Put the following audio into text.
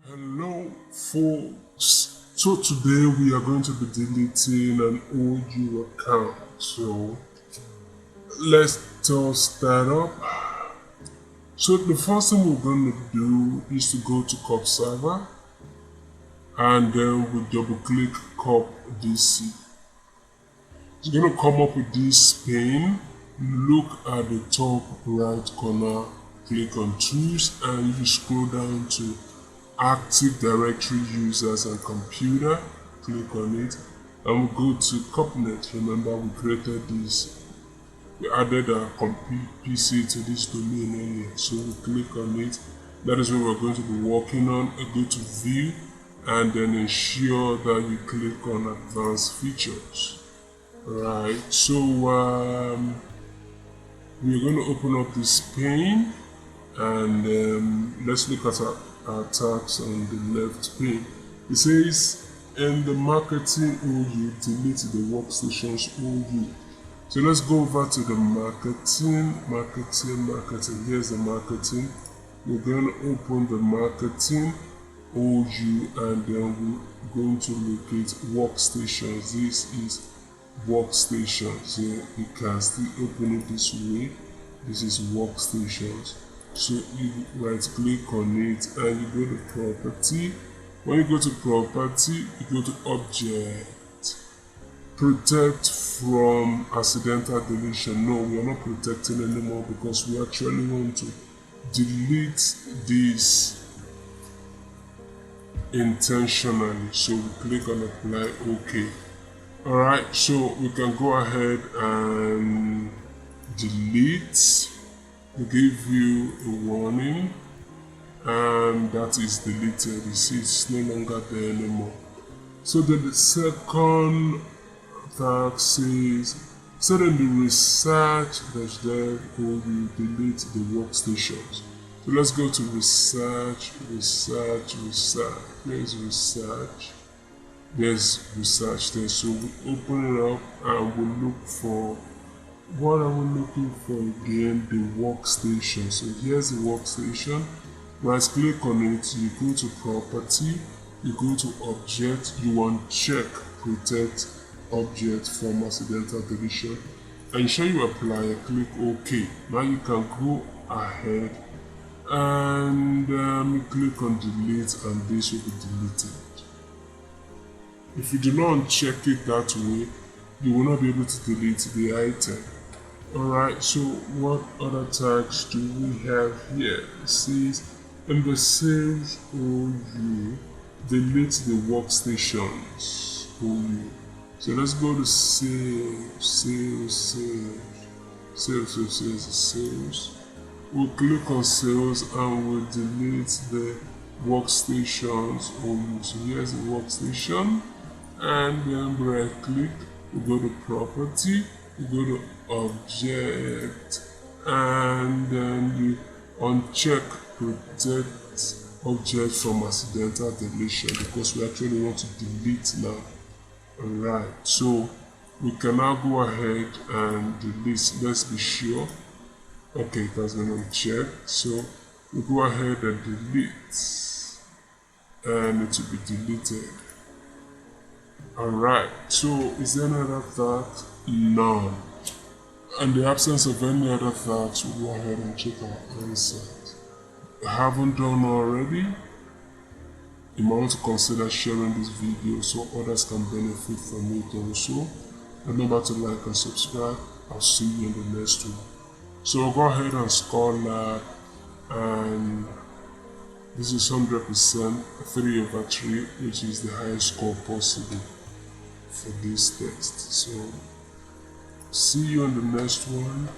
Hello folks, so today we are going to be deleting an OU account. So let's just start up. So the first thing we're going to do is to go to COP server and then we double click COP DC. It's going to come up with this pane. Look at the top right corner, click on tools and you scroll down to Active Directory Users and Computer, click on it and we'll go to CompNet. Remember we created this, we added a PC to this domain earlier, so we click on it. That is what we're going to be working on. Go to View and then ensure that you click on Advanced Features. Right, so we're going to open up this pane and let's look at our tags on the left pane. It says in the marketing OU, delete the workstations OU. So let's go over to the marketing. Here's the marketing. We're going to open the marketing OU and then we're going to locate workstations. This is workstations. Here you can still open it this way. This is workstations. So you right click on it and you go to property. When you go to property, you go to object, protect from accidental deletion. No, we are not protecting anymore because we actually want to delete this intentionally. So we click on apply, OK. Alright, so we can go ahead and delete. We give you a warning and that is deleted. You see it's no longer there anymore. So then the second tag says, so then the research dash dev will delete the workstations. So let's go to research. There's research there. So we open it up and we look for, what are we looking for again? The workstation. So here's the workstation. Right click on it, you go to property, you go to object, you uncheck protect object from accidental deletion. Ensure you apply and click OK. Now you can go ahead and click on delete and this will be deleted. If you do not uncheck it that way, you will not be able to delete the item. Alright, so what other tags do we have here? It says in the sales OU, delete the workstations OU. So let's go to sales. We'll click on sales and we'll delete the workstations OU. So here's the workstation and then right click, we go to property, you go to object and then you uncheck protect object from accidental deletion because we actually want to delete now. Alright, so we can now go ahead and delete. Let's be sure. Okay, it has been unchecked, so we go ahead and delete and it will be deleted. Alright, so is there any other tag? None. In the absence of any other tags, we'll go ahead and check our answers. If you haven't done already, you might want to consider sharing this video so others can benefit from it also. Remember to like and subscribe. I'll see you in the next one. So we'll go ahead and score lab and this is 100% 3/3, which is the highest score possible for this test. So see you in the next one.